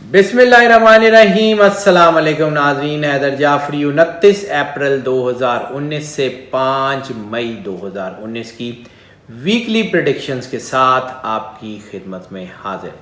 बिस्मिल्लाहिर्रहमानिर्रहीम। अस्सलाम वालेकुम नाज़रीन। हैदर जाफरी 29 अप्रैल 2019 से 5 मई 2019 की वीकली प्रेडिक्शंस के साथ आपकी खिदमत में हाजिर।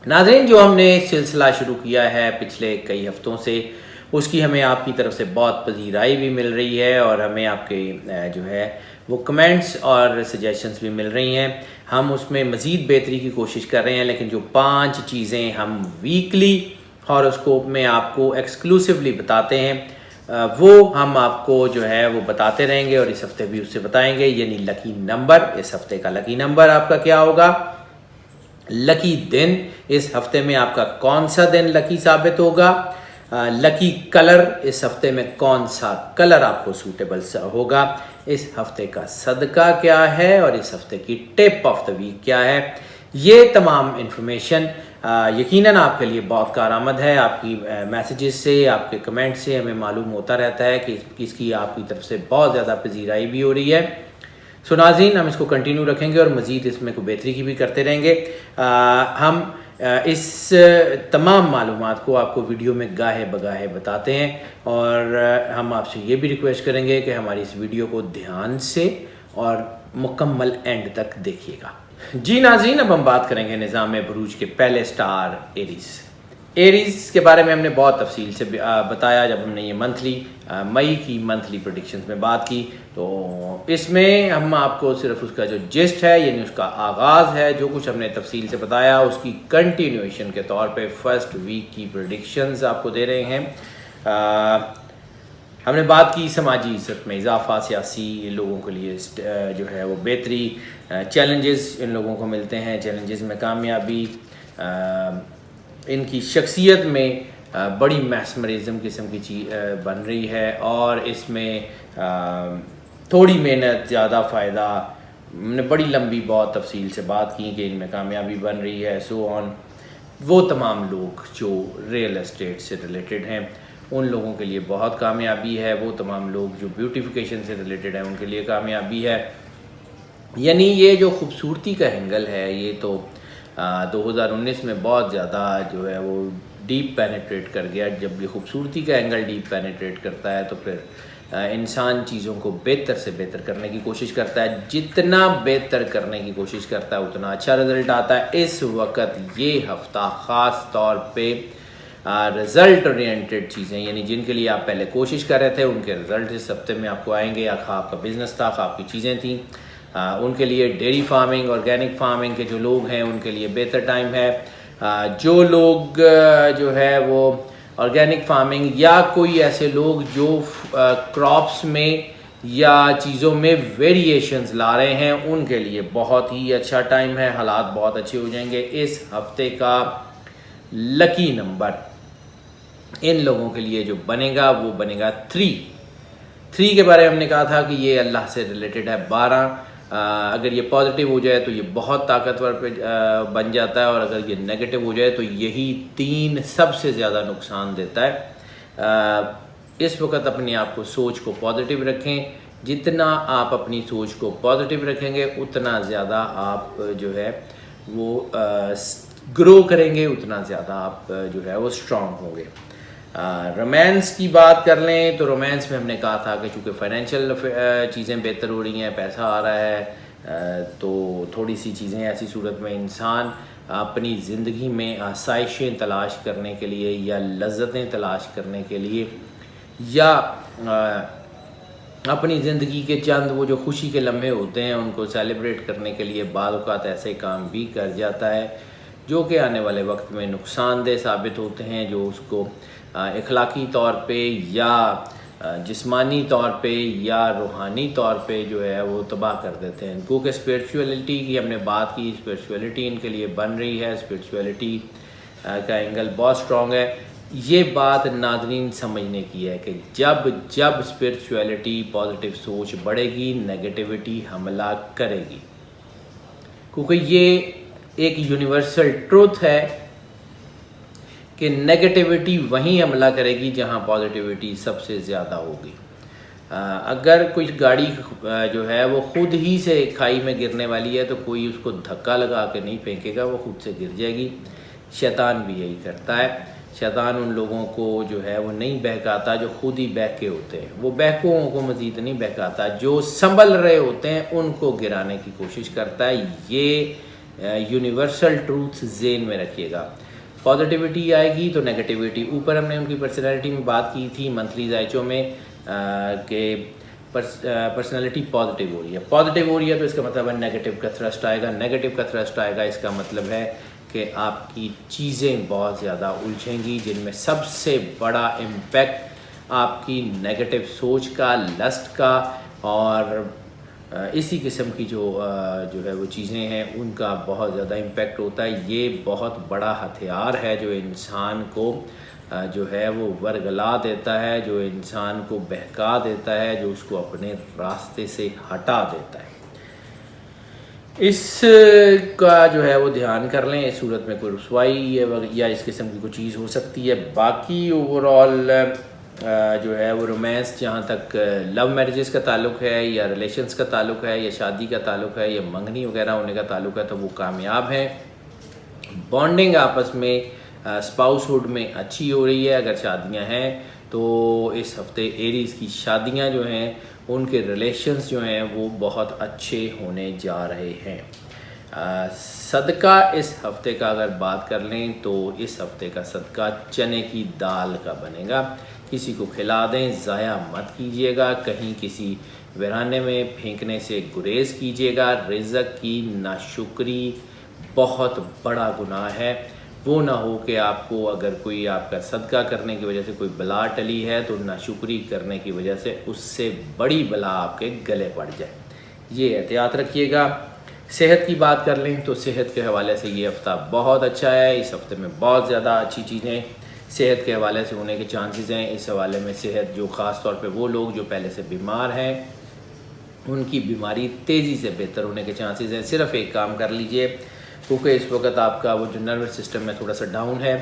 नाज़रीन, जो हमने सिलसिला शुरू किया है पिछले कई हफ्तों से, उसकी हमें आपकी तरफ से बहुत पजीराई भी मिल रही है और हमें आपके जो है वो कमेंट्स और सजेशंस भी मिल रही हैं। हम उसमें मज़ीद बेहतरी की कोशिश कर रहे हैं, लेकिन जो 5 चीज़ें हम वीकली हॉरोस्कोप में आपको एक्सक्लूसिवली बताते हैं वो हम आपको जो है वो बताते रहेंगे और इस हफ्ते भी उससे बताएंगे। यानी लकी नंबर, इस हफ्ते का लकी नंबर आपका क्या होगा, लकी दिन, इस हफ्ते में आपका कौन सा दिन लकी साबित होगा, लकी कलर, इस हफ्ते में कौन सा कलर आपको सूटेबल होगा, इस हफ्ते का सदका क्या है और इस हफ्ते की टिप ऑफ द वीक क्या है। ये तमाम इन्फॉर्मेशन यकीनन आपके लिए बहुत कारआमद है। आपकी मैसेजेस से, आपके कमेंट से हमें मालूम होता रहता है कि इसकी आपकी तरफ से बहुत ज़्यादा पजीराई भी हो रही है। सो नाज़रीन, हम इसको कंटिन्यू रखेंगे और मज़ीद इसमें को बेहतरी की भी करते रहेंगे। हम इस तमाम मालूमात को आपको वीडियो में गाहे बगाहे बताते हैं और हम आपसे ये भी रिक्वेस्ट करेंगे कि हमारी इस वीडियो को ध्यान से और मुकम्मल एंड तक देखिएगा। जी नाज़रीन, अब हम बात करेंगे निज़ाम बुरूज के पहले स्टार एरीज़ के बारे में। हमने बहुत तफसील से बताया जब हमने ये मई की मंथली प्रेडिक्शंस में बात की। तो इसमें हम आपको सिर्फ उसका जो जिस्ट है, यानी उसका आगाज़ है, जो कुछ हमने तफसील से बताया, उसकी कंटिन्यूएशन के तौर पे फर्स्ट वीक की प्रेडिक्शंस आपको दे रहे हैं। हमने बात की समाजी इज़्ज़त में इजाफा, सियासी लोगों के लिए जो है वो बेहतरी, चैलेंजेस इन लोगों को मिलते हैं, चैलेंजेस में कामयाबी, इनकी शख्सियत में बड़ी मैस्मरिज्म किस्म की चीज़ बन रही है और इसमें थोड़ी मेहनत ज़्यादा फ़ायदा। हमने बड़ी लंबी बहुत तफसील से बात की कि इनमें कामयाबी बन रही है, सो ऑन। वो तमाम लोग जो रियल एस्टेट से रिलेटेड हैं उन लोगों के लिए बहुत कामयाबी है। वो तमाम लोग जो ब्यूटिफिकेशन से रिलेटेड हैं उनके लिए कामयाबी है। यानी ये जो खूबसूरती का एंगल है, ये तो 2019 में बहुत ज़्यादा जो है वो डीप पेनिट्रेट कर गया। जब ये खूबसूरती का एंगल डीप पेनिट्रेट करता है तो फिर इंसान चीज़ों को बेहतर से बेहतर करने की कोशिश करता है। जितना बेहतर करने की कोशिश करता है उतना अच्छा रिज़ल्ट आता है। इस वक्त ये हफ़्ता ख़ास तौर पे रिज़ल्ट ओरिएंटेड चीज़ें, यानी जिनके लिए आप पहले कोशिश कर रहे थे उनके रिज़ल्ट इस हफ्ते में आपको आएंगे। आपका बिज़नेस था, आपकी चीज़ें थी, उनके लिए डेयरी फार्मिंग, ऑर्गेनिक फार्मिंग के जो लोग हैं उनके लिए बेहतर टाइम है। जो लोग जो है वो ऑर्गेनिक फार्मिंग या कोई ऐसे लोग जो क्रॉप्स में या चीज़ों में वेरिएशंस ला रहे हैं उनके लिए बहुत ही अच्छा टाइम है। हालात बहुत अच्छे हो जाएंगे। इस हफ्ते का लकी नंबर इन लोगों के लिए जो बनेगा वो बनेगा 3 के बारे में हमने कहा था कि ये अल्लाह से रिलेटेड है। 12 अगर ये पॉजिटिव हो जाए तो ये बहुत ताकतवर बन जाता है और अगर ये नेगेटिव हो जाए तो यही 3 सबसे ज़्यादा नुकसान देता है। इस वक्त अपने आप को सोच को पॉजिटिव रखें। जितना आप अपनी सोच को पॉजिटिव रखेंगे उतना ज़्यादा आप जो है वो ग्रो करेंगे, उतना ज़्यादा आप जो है वो स्ट्रॉन्ग होंगे। रोमांस की बात कर लें तो रोमांस में हमने कहा था कि चूँकि फाइनेंशियल चीज़ें बेहतर हो रही हैं, पैसा आ रहा है, तो थोड़ी सी चीज़ें ऐसी सूरत में इंसान अपनी ज़िंदगी में आसाइशें तलाश करने के लिए या लज़्ज़तें तलाश करने के लिए या अपनी ज़िंदगी के चंद वो जो खुशी के लम्हे होते हैं उनको सेलिब्रेट करने के लिए बाज़ औक़ात ऐसे काम भी कर जाता है जो कि आने वाले वक्त में नुकसानदेह साबित होते हैं, जो उसको इखलाकी तौर पे या जिस्मानी तौर पे या रूहानी तौर पे जो है वो तबाह कर देते हैं। क्योंकि स्पिरिचुअलिटी की हमने बात की, स्पिरिचुअलिटी इनके लिए बन रही है, स्पिरिचुअलिटी का एंगल बहुत स्ट्रॉन्ग है। ये बात नाज़रीन समझने की है कि जब स्पिरिचुअलिटी, पॉजिटिव सोच बढ़ेगी, नेगेटिविटी हमला करेगी, क्योंकि ये एक यूनिवर्सल ट्रूथ है कि नेगेटिविटी वहीं हमला करेगी जहां पॉजिटिविटी सबसे ज़्यादा होगी। अगर कोई गाड़ी जो है वो खुद ही से खाई में गिरने वाली है तो कोई उसको धक्का लगा के नहीं फेंकेगा, वो खुद से गिर जाएगी। शैतान भी यही करता है। शैतान उन लोगों को जो है वो नहीं बहकाता जो खुद ही बहके होते हैं, वो बहकों को मज़ीद नहीं बहकाता, जो संभल रहे होते हैं उनको गिराने की कोशिश करता है। ये यूनिवर्सल ट्रूथ ज़हन में रखिएगा। पॉजिटिविटी आएगी तो नेगेटिविटी, ऊपर हमने उनकी पर्सनैलिटी में बात की थी मंथली जायचों में कि पर्सनैलिटी पॉजिटिव हो रही है। पॉजिटिव हो रही है तो इसका मतलब है नेगेटिव का थ्रस्ट आएगा। नेगेटिव का थ्रस्ट आएगा इसका मतलब है कि आपकी चीज़ें बहुत ज़्यादा उलझेंगी, जिनमें सबसे बड़ा इम्पैक्ट आपकी नेगेटिव सोच का, लस्ट का और इसी किस्म की जो है वो चीज़ें हैं उनका बहुत ज़्यादा इम्पैक्ट होता है। ये बहुत बड़ा हथियार है जो इंसान को जो है वो वर्गला देता है, जो इंसान को बहका देता है, जो उसको अपने रास्ते से हटा देता है। इसका जो है वो ध्यान कर लें। इस सूरत में कोई रुसवाई या इस किस्म की कोई चीज़ हो सकती है। बाकी ओवरऑल जो है वो रोमांस, जहाँ तक लव मैरिजेस का ताल्लुक़ है या रिलेशंस का ताल्लुक़ है या शादी का ताल्लुक़ है या मंगनी वगैरह होने का ताल्लुक़ है, तो वो कामयाब है। बॉन्डिंग आपस में स्पाउसहुड में अच्छी हो रही है। अगर शादियां हैं तो इस हफ्ते एरीज़ की शादियां जो हैं उनके रिलेशंस जो हैं वो बहुत अच्छे होने जा रहे हैं। सदका इस हफ्ते का अगर बात कर लें तो इस हफ्ते का सदका चने की दाल का बनेगा। किसी को खिला दें, ज़ाया मत कीजिएगा, कहीं किसी वीराने में फेंकने से गुरेज कीजिएगा। रिज़्क़ की नाशुक्री बहुत बड़ा गुनाह है। वो ना हो कि आपको अगर कोई आपका सदका करने की वजह से कोई बला टली है तो नाशुक्री करने की वजह से उससे बड़ी बला आपके गले पड़ जाए। ये एहतियात रखिएगा। सेहत की बात कर लें तो सेहत के हवाले से ये हफ़्ता बहुत अच्छा है। इस हफ्ते में बहुत ज़्यादा अच्छी चीज़ें सेहत के हवाले से होने के चांसेस हैं। इस हवाले में सेहत जो ख़ास तौर पे वो लोग जो पहले से बीमार हैं उनकी बीमारी तेज़ी से बेहतर होने के चांसेस हैं। सिर्फ एक काम कर लीजिए, क्योंकि इस वक्त आपका वो जो नर्वस सिस्टम है थोड़ा सा डाउन है,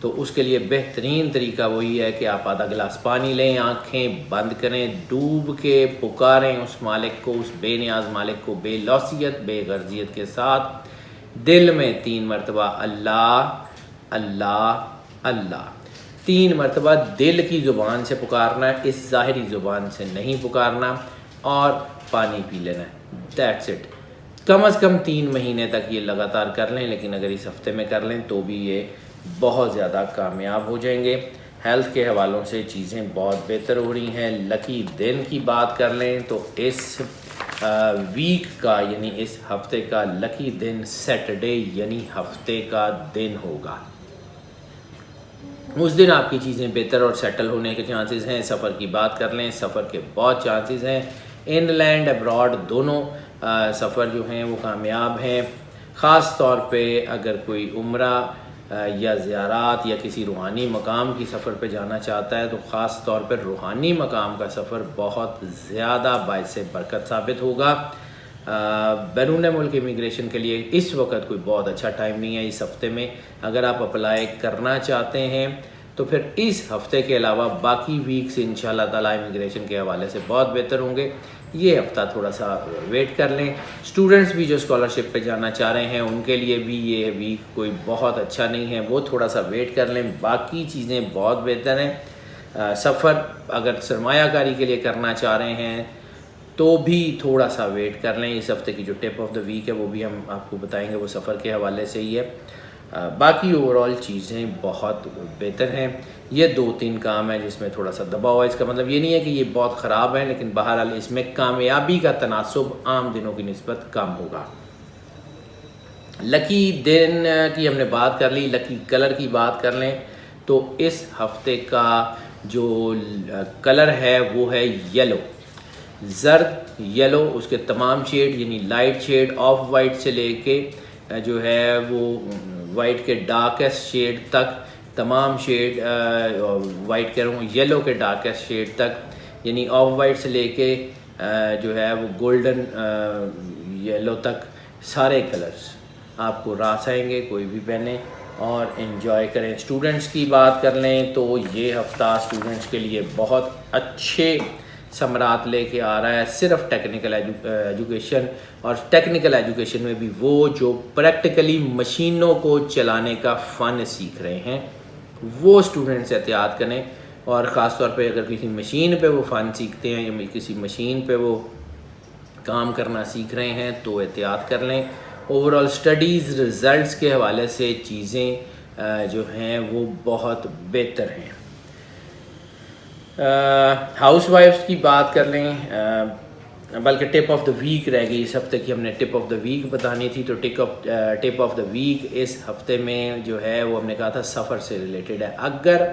तो उसके लिए बेहतरीन तरीका वही है कि आप आधा गिलास पानी लें, आँखें बंद करें, डूब के पुकारें उस मालिक को, उस बेनियाज मालिक को, बेलौसियत बेगर्जियत के साथ दिल में 3 मरतबा अल्लाह अल्लाह अल्लाह 3 मरतबा दिल की ज़ुबान से पुकारना है, इस ज़ाहिरी ज़ुबान से नहीं पुकारना, और पानी पी लेना है। That's it. कम से कम 3 महीने तक ये लगातार कर लें, लेकिन अगर इस हफ्ते में कर लें तो भी ये बहुत ज़्यादा कामयाब हो जाएंगे। हेल्थ के हवालों से चीज़ें बहुत बेहतर हो रही हैं। लकी दिन की बात कर लें तो इस वीक का यानी इस हफ्ते का लकी दिन सैटरडे यानी हफ्ते का दिन होगा। उस दिन आपकी चीज़ें बेहतर और सेटल होने के चांसेस हैं। सफ़र की बात कर लें, सफ़र के बहुत चांसेस हैं। इनलैंड अब्रॉड दोनों सफ़र जो हैं वो कामयाब हैं। ख़ास तौर पे अगर कोई उम्रा या ज़ियारात या किसी रूहानी मकाम की सफ़र पे जाना चाहता है तो ख़ास तौर पर रूहानी मकाम का सफ़र बहुत ज़्यादा बाइसे बरकत साबित होगा। बैरून मुल्क इमिग्रेशन के लिए इस वक्त कोई बहुत अच्छा टाइम नहीं है। इस हफ़्ते में अगर आप अप्लाई करना चाहते हैं तो फिर इस हफ़्ते के अलावा बाकी वीक्स इंशाल्लाह ताला इमिग्रेशन के हवाले से बहुत बेहतर होंगे। ये हफ़्ता थोड़ा सा वेट कर लें। स्टूडेंट्स भी जो स्कॉलरशिप पे जाना चाह रहे हैं उनके लिए भी ये वीक कोई बहुत अच्छा नहीं है, वो थोड़ा सा वेट कर लें। बाकी चीज़ें बहुत बेहतर हैं। सफ़र अगर सरमायाकारी के लिए करना चाह रहे हैं तो भी थोड़ा सा वेट कर लें। इस हफ़्ते की जो टिप ऑफ द वीक है वो भी हम आपको बताएंगे, वो सफ़र के हवाले से ही है। बाकी ओवरऑल चीज़ें बहुत बेहतर हैं। ये 2-3 काम है जिसमें थोड़ा सा दबाव है। इसका मतलब ये नहीं है कि ये बहुत ख़राब है, लेकिन बहरहाल इसमें कामयाबी का तनासुब आम दिनों की निस्बत कम होगा। लकी दिन की हमने बात कर ली। लकी कलर की बात कर लें तो इस हफ़्ते का जो कलर है वो है येलो, ज़र्द येलो। उसके तमाम शेड यानी लाइट शेड ऑफ वाइट से लेके जो है वो वाइट के डार्केस्ट शेड तक, तमाम शेड वाइट कह रहा हूँ येलो के डार्केस्ट शेड तक, यानी ऑफ वाइट से लेके जो है वो गोल्डन येलो तक सारे कलर्स आपको रास आएंगे। कोई भी पहने और एंजॉय करें। स्टूडेंट्स की बात कर लें तो ये हफ़्ता स्टूडेंट्स के लिए बहुत अच्छे ثمرات لے کے آ رہا ہے صرف ٹیکنیکل ایجوکیشن، اور ٹیکنیکل ایجوکیشن میں بھی وہ جو پریکٹیکلی مشینوں کو چلانے کا فن سیکھ رہے ہیں وہ اسٹوڈنٹس احتیاط کریں، اور خاص طور پہ اگر کسی مشین پہ وہ فن سیکھتے ہیں یا کسی مشین پہ وہ کام کرنا سیکھ رہے ہیں تو احتیاط کر لیں۔ اوور آل اسٹڈیز رزلٹس کے حوالے سے چیزیں جو ہیں وہ بہت بہتر ہیں۔ ہاؤس وائفس کی بات کر لیں، بلکہ ٹپ آف دا ویک رہ گئی، اس ہفتے کی ہم نے ٹپ آف دا ویک بتانی تھی، تو ٹپ آف دا ویک اس ہفتے میں جو ہے وہ ہم نے کہا تھا سفر سے ریلیٹڈ ہے۔ اگر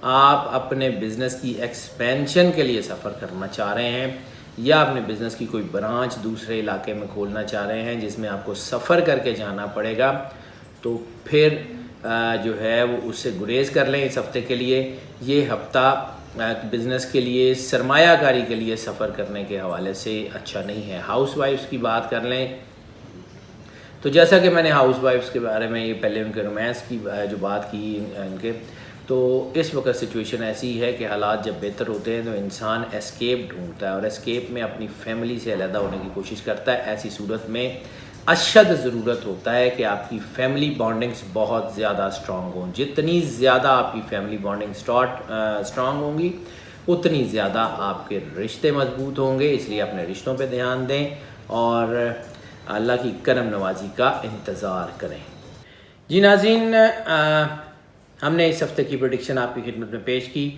آپ اپنے بزنس کی ایکسپینشن کے لیے سفر کرنا چاہ رہے ہیں یا اپنے بزنس کی کوئی برانچ دوسرے علاقے میں کھولنا چاہ رہے ہیں جس میں آپ کو سفر کر کے جانا پڑے گا، تو پھر جو ہے وہ اس سے گریز کر لیں اس ہفتے کے لیے۔ یہ ہفتہ بزنس کے لیے، سرمایہ کاری کے لیے سفر کرنے کے حوالے سے اچھا نہیں ہے۔ ہاؤس وائفس کی بات کر لیں تو جیسا کہ میں نے ہاؤس وائفس کے بارے میں یہ پہلے ان کے رومانس کی جو بات کی ان کے، تو اس وقت سچویشن ایسی ہے کہ حالات جب بہتر ہوتے ہیں تو انسان اسکیپ ڈھونڈتا ہے اور اسکیپ میں اپنی فیملی سے علیحدہ ہونے کی کوشش کرتا ہے۔ ایسی صورت میں اشد ضرورت ہوتا ہے کہ آپ کی فیملی بانڈنگز بہت زیادہ اسٹرانگ ہوں۔ جتنی زیادہ آپ کی فیملی بانڈنگ اسٹرانگ ہوں گی اتنی زیادہ آپ کے رشتے مضبوط ہوں گے، اس لیے اپنے رشتوں پہ دھیان دیں اور اللہ کی کرم نوازی کا انتظار کریں۔ جی ناظرین، ہم نے اس ہفتے کی پریڈکشن آپ کی خدمت میں پیش کی۔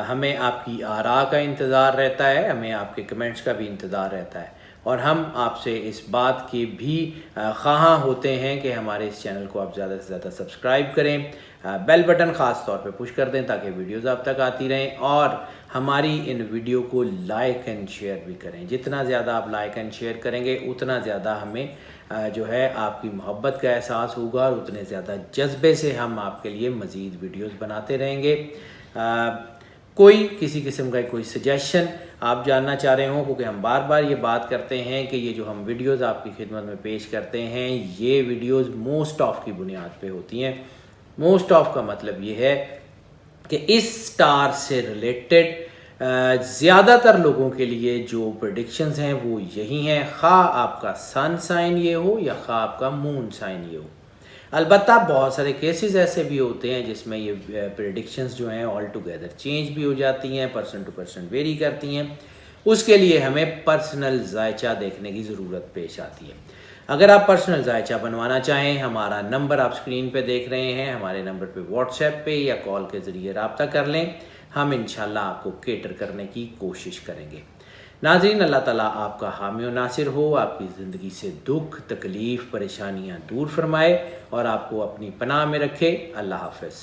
ہمیں آپ کی آراء کا انتظار رہتا ہے، ہمیں آپ کے کمنٹس کا بھی انتظار رہتا ہے، اور ہم آپ سے اس بات کے بھی خواہاں ہوتے ہیں کہ ہمارے اس چینل کو آپ زیادہ سے زیادہ سبسکرائب کریں، بیل بٹن خاص طور پہ پش کر دیں تاکہ ویڈیوز آپ تک آتی رہیں، اور ہماری ان ویڈیو کو لائک اینڈ شیئر بھی کریں۔ جتنا زیادہ آپ لائک اینڈ شیئر کریں گے اتنا زیادہ ہمیں جو ہے آپ کی محبت کا احساس ہوگا، اور اتنے زیادہ جذبے سے ہم آپ کے لیے مزید ویڈیوز بناتے رہیں گے۔ کوئی کسی قسم کا کوئی سجیشن آپ جاننا چاہ رہے ہوں، کیونکہ ہم بار بار یہ بات کرتے ہیں کہ یہ جو ہم ویڈیوز آپ کی خدمت میں پیش کرتے ہیں یہ ویڈیوز موسٹ آف کی بنیاد پہ ہوتی ہیں۔ موسٹ آف کا مطلب یہ ہے کہ اس سٹار سے ریلیٹڈ زیادہ تر لوگوں کے لیے جو پریڈکشنز ہیں وہ یہی ہیں، خواہ آپ کا سن سائن یہ ہو یا خواہ آپ کا مون سائن یہ ہو۔ البتہ بہت سارے کیسز ایسے بھی ہوتے ہیں جس میں یہ پریڈکشنز جو ہیں آل ٹوگیدر چینج بھی ہو جاتی ہیں، پرسن ٹو پرسن ویری کرتی ہیں، اس کے لیے ہمیں پرسنل ذائچہ دیکھنے کی ضرورت پیش آتی ہے۔ اگر آپ پرسنل ذائچہ بنوانا چاہیں، ہمارا نمبر آپ سکرین پہ دیکھ رہے ہیں، ہمارے نمبر پہ واٹس ایپ پہ یا کال کے ذریعے رابطہ کر لیں، ہم انشاءاللہ آپ کو کیٹر کرنے کی کوشش کریں گے۔ ناظرین، اللہ تعالیٰ آپ کا حامی و ناصر ہو، آپ کی زندگی سے دکھ، تکلیف، پریشانیاں دور فرمائے اور آپ کو اپنی پناہ میں رکھے۔ اللہ حافظ۔